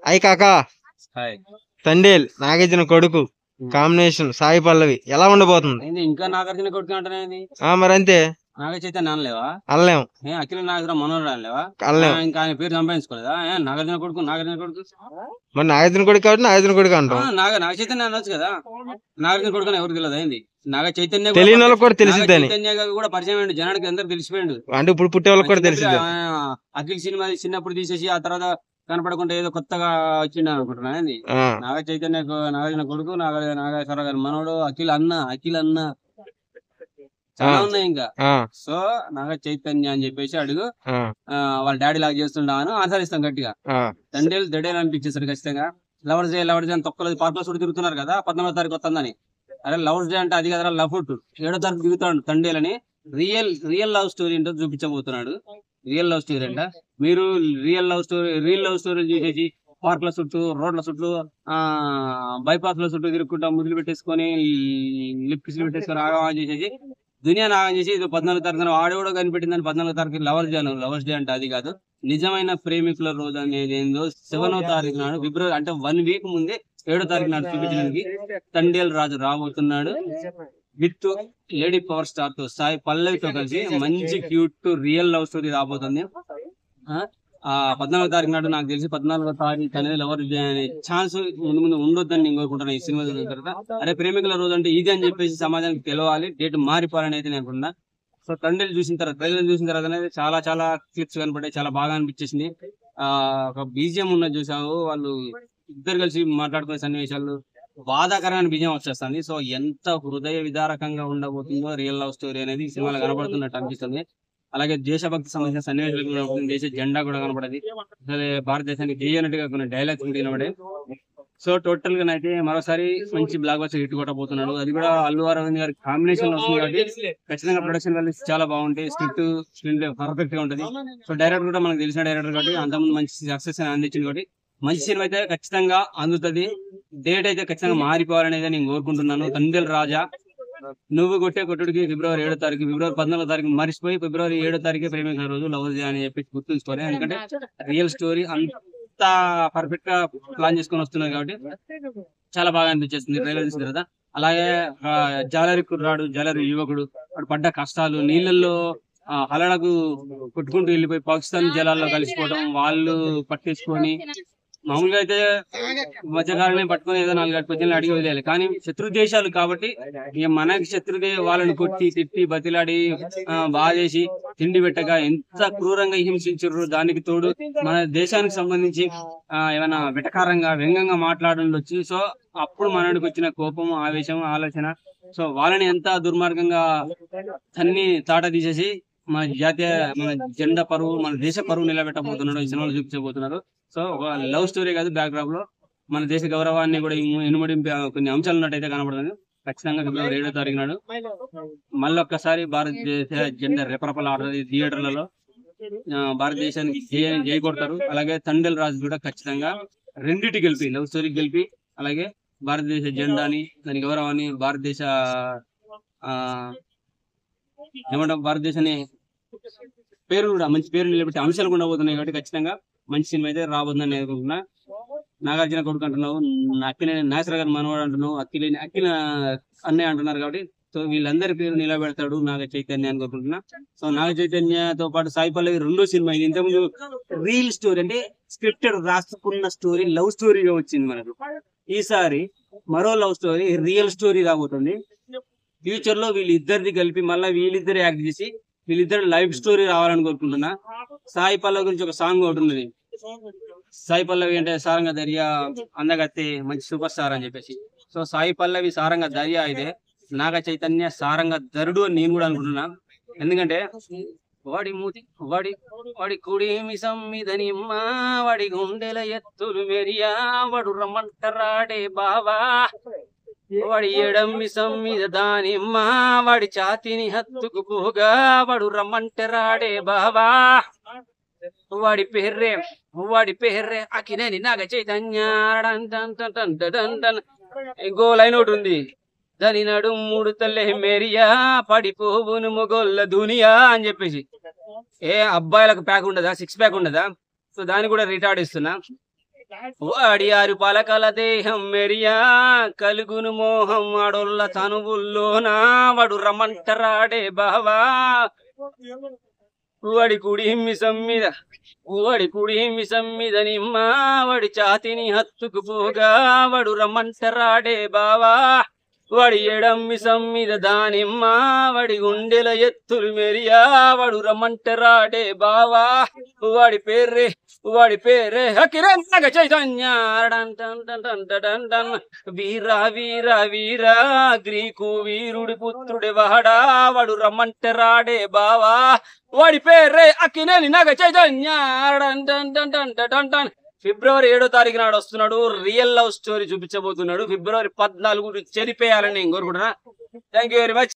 అయ్యి కాకా హాయ్. తండేల్ నాగార్జున కొడుకు కాంబినేషన్ సాయి పల్లవి ఎలా ఉండబోతుంది? ఏంది ఇంకా నాగార్జున కొడుకు అంటానేది? మరంతే నాగ చైతన్య అనలేవా? అనలేం అఖిల నాగేశ్వర మనోడు అనలేవా? అనలేం. ఇంకా ఆయన పేరు సంపాదించుకోలేదా? నాగార్జున కొడుకు మరి నాగార్జున కొడుకు కాబట్టి నాగార్జున కొడుకు అంటాం. నాగ చైతన్య అనొచ్చు కదా. నాగార్జున కొడుకు అని ఎవరు తెలియదు ఏంది? నాగ చైతన్య తెలియని వాళ్ళకి కూడా తెలిసిద్దని. చైతన్య కూడా పరిచయం అయ్యిండు, జనానికి అందరు తెలిసిపోయిండు. అంటే ఇప్పుడు పుట్టే వాళ్ళకి కూడా తెలిసింది. అఖిల్ సినిమా చిన్నప్పుడు తీసేసి ఆ తర్వాత కనపడకుండా ఏదో కొత్తగా వచ్చిండు అనుకుంటున్నా. ఏంది నాగ చైతన్య నాగార్జున కొడుకు నాగేశ్వర గారి మనోడు అఖిల్ అన్న చాలా ఉన్నాయి ఇంకా. సో నాగ చైతన్య అని చెప్పేసి అడుగు. వాళ్ళ డాడీ లాగా చేస్తుండను ఆచరిస్తాం గట్టిగా. దడేలు అనిపించేస్తాడు ఖచ్చితంగా. లవర్స్ డే అని తొక్కలు పార్కులో చుట్టూ తిరుగుతున్నారు కదా 14వ తారీఖు వస్తుందని. అరే లవర్స్ డే అంటే అది కదా లవ్ ఫుట్ 7వ తారీఖు దిగుతాడు తండేలని. రియల్ లవ్ స్టోరీ ఏంటో చూపించబోతున్నాడు. రియల్ లవ్ స్టోరీ అంట. మీరు రియల్ లవ్ స్టోరీ చూసేసి పార్కుల చుట్టూ రోడ్ల చుట్టూ బైపాస్ లో చుట్టూ తిరుగుకుంటా ముద్దులు పెట్టేసుకొని లిప్స్ పెట్టేసుకొని ఆగమా చేసేసి దునియా నాగం చేసి ఇది 14వ తారీఖున ఆడ కూడా కనిపెట్టిందని 14వ తారీఖు లవర్స్ డే అంటే అది కాదు. నిజమైన ప్రేమికుల రోజు అనేది ఏందో 7వ తారీఖు నాడు ఫిబ్రవరి అంటే 1 వీక్ ముందే 7వ తారీఖు నాడు చూపించడానికి తండేల్ రాజు రాబోతున్నాడు. విత్ లేడీ పవర్ స్టార్ తో సాయి పల్లవితో కలిసి మంచి క్యూట్ రియల్ లవ్ స్టోరీ రాబోతుంది. 14వ తారీఖు నాడు నాకు తెలిసి 14వ తారీఖు అనేది లవర్ డే అనే ఛాన్స్ ముందు ఉండొద్దని నేను కోరుకుంటున్నాను. ఈ సినిమా తర్వాత అరే ప్రేమికుల రోజు అంటే ఇది అని చెప్పేసి సమాజానికి తెలవాలి, డేట్ మారిపోవాలని అయితే నేను అనుకున్నా. సో ట్రైలర్ చూసిన తర్వాత అనేది చాలా క్లిప్స్ కనపడ్డాయి, చాలా బాగా అనిపించేసింది. ఒక బీజిఎం ఉన్నది చూసావు, వాళ్ళు ఇద్దరు కలిసి మాట్లాడుకునే సన్నివేశాలు బాధాకరమైన బీజిఎం వచ్చేస్తుంది. సో ఎంత హృదయ విదారకంగా ఉండబోతుందో రియల్ లవ్ స్టోరీ అనేది ఈ సినిమాలో కనబడుతున్నట్టు అనిపిస్తుంది. అలాగే దేశభక్తి సంబంధించిన సన్నివేశాలు కూడా ఉంటుంది. దేశ జెండా కూడా కనపడది. భారతదేశానికి జై అన్నట్టుగా కొన్ని డైలాగ్స్ కూడా కనబడే. సో టోటల్ గా అయితే మరోసారి మంచి బ్లాక్ బస్టర్ హిట్ కొట్టబోతున్నాడు. అది కూడా అల్లు అరవింద్ గారి కాంబినేషన్ లో వస్తుంది కాబట్టి ఖచ్చితంగా ప్రొడక్షన్ వాల్యూస్ చాలా బాగుంటాయి. స్క్రీన్ ప్లే పర్ఫెక్ట్ గా ఉంటుంది. సో డైరెక్టర్ కూడా మనకు తెలిసిన డైరెక్టర్ కాబట్టి అంతకుముందు మంచి సక్సెస్ అందించింది కాబట్టి మంచి సినిమా అయితే ఖచ్చితంగా అందుతుంది. డేట్ అయితే ఖచ్చితంగా మారిపోవాలనేది నేను కోరుకుంటున్నాను. తండేల్ రాజా నువ్వు కొట్టే కొట్టుడికి ఫిబ్రవరి 7వ తారీఖు, ఫిబ్రవరి 14వ తారీఖు మర్చిపోయి ఫిబ్రవరి 7వ తారీఖు ప్రేమికుల రోజు లవర్స్ డే అని చెప్పి గుర్తుంచుకోవాలి. ఎందుకంటే రియల్ స్టోరీ అంత పర్ఫెక్ట్ గా ప్లాన్ చేసుకొని వస్తున్నారు కాబట్టి చాలా బాగా అనిపించేస్తుంది ట్రైలర్ చూసిన తర్వాత. అలాగే జాలరి కుర్రాడు, జాలరి యువకుడు వాడు పడ్డ కష్టాలు, నీళ్ళల్లో హలడకు కొట్టుకుంటూ వెళ్ళిపోయి పాకిస్తాన్ జలాల్లో కలిసిపోవడం, వాళ్ళు పట్టేసుకొని మామూలుగా అయితే మధ్యకాలమే పట్టుకొని ఏదో 4 ప్రజలను అడిగి వదిలేయాలి. కానీ శత్రు దేశాలు కాబట్టి ఇక మనకి శత్రుదే వాళ్ళని కొట్టి తిట్టి బతిలాడి బాధేసి తిండి పెట్టగా ఎంత క్రూరంగా హింసించారు. దానికి తోడు మన దేశానికి సంబంధించి ఏమైనా వెటకారంగా వ్యంగ్యంగా మాట్లాడుండొచ్చు. సో అప్పుడు మనకి వచ్చిన కోపం, ఆవేశం, ఆలోచన సో వాళ్ళని ఎంత దుర్మార్గంగా తన్ని తాట తీసేసి మన జెండా పరువు, మన దేశ పరువు నిలబెట్టబోతున్నాడు ఈ సినిమాలో చూపించబోతున్నారు. సో ఒక లవ్ స్టోరీ కాదు, బ్యాక్ డ్రాప్ లో మన దేశ గౌరవాన్ని కూడా ఇనుమడింపే కొన్ని అంశాలు ఉన్నట్టయితే కనబడుతుంది. ఖచ్చితంగా ఫిబ్రవరి 7వ తారీఖు నాడు మళ్ళొక్కసారి భారతదేశ జెండా రెపరెపలు ఆడుతుంది థియేటర్లలో. భారతదేశానికి జై కొడతారు. అలాగే తండేల్ రాజు కూడా ఖచ్చితంగా రెండింటి గెలిపి, లవ్ స్టోరీ గెలిపి, అలాగే భారతదేశ జెండాని, దాని గౌరవాన్ని, భారతదేశ ఏమంటాం భారతదేశాన్ని పేరు కూడా మంచి పేరు నిలబెట్టే అంశాలు కూడా పోతున్నాయి కాబట్టి ఖచ్చితంగా మంచి సినిమా అయితే రాబోతుందని నేను అనుకుంటున్నా. నాగార్జున కొడుకు అంటున్నావు, నాగేశ్వర గారి మనవాడు అంటున్నావు, అఖిల అన్నయ్య అంటున్నారు కాబట్టి సో వీళ్ళందరి పేరు నిలబెడతాడు నాగ చైతన్య అని కోరుకుంటున్నా. సో నాగ చైతన్యతో పాటు సాయి పల్లవి 2వ సినిమా ఇది. ఇంతకుముందు రియల్ స్టోరీ అంటే స్క్రిప్టెడ్ రాసుకున్న స్టోరీ లవ్ స్టోరీగా వచ్చింది మనకు. ఈసారి మరో లవ్ స్టోరీ రియల్ స్టోరీ రాబోతుంది. ఫ్యూచర్ లో వీళ్ళిద్దరిది కలిపి మళ్ళీ వీళ్ళిద్దరు యాక్ట్ చేసి వీళ్ళిద్దరు లైఫ్ స్టోరీ రావాలని కోరుకుంటున్నా. సాయి పల్లవి గురించి ఒక సాంగ్ ఒకటి ఉన్నది. సాయి పల్లవి అంటే సారంగ దర్యా అందగత్తే మంచి సూపర్ స్టార్ అని చెప్పేసి. సో సాయి పల్లవి సారంగ దర్యా అయితే నాగ చైతన్య సారంగ దరుడు అని నేను కూడా అనుకుంటున్నా. ఎందుకంటే వాడి మూతి వాడి కుడి మిసం మీదని వాడి గుండెల ఎత్తులు మెరియా వాడు రమ్మంటరాడే బావా, వాడి ఎడం మిసం మీద దానిమ్మా వాడి ఛాతిని హత్తుకు పోగా వాడు రమ్మంటరాడే బావా, వాడి పేర్రే అకినేని నాగ చైతన్య. ఇంకో లైన్ ఒకటి ఉంది, దాని నడు 3 తల్లే మేరియా పడిపోవును మొగోళ్ళ దునియా అని చెప్పేసి. అబ్బాయిలకు ప్యాక్ ఉండదా, 6 ప్యాక్ ఉండదా? సో దాన్ని కూడా రిటార్డ్ ఇస్తున్నా. వాడి ఆరు పలకల దేహం మెరియా కలుగును మోహం వాడొల్ల తనువుల్లోనా వాడు రమ్మంటరాడే బావా వాడి కుడి మిసం మీద నిమ్మ వాడి ఛాతిని హత్తుకుపోగా వాడు రమ్మంటరాడే బావా వాడి ఎడం మిసం మీద దానిమ్మ వాడి గుండెల ఎత్తులు మెరియా వాడు రమ్మంటరాడే బావా వాడి పేరే కిరణ్ నాగ చైతన్య వీరా వీరా వీరా గ్రీకు వీరుడి పుత్రుడి వాడా వాడు రమ్మంటరాడే బావా వాడి పేరే అక్కినేని నాగ చైతన్య. ఫిబ్రవరి 7వ తారీఖు నాడు వస్తున్నాడు. రియల్ లవ్ స్టోరీ చూపించబోతున్నాడు. ఫిబ్రవరి 14 చెరిపేయాలని నేను కోరుకుంటున్నా. Thank you very much.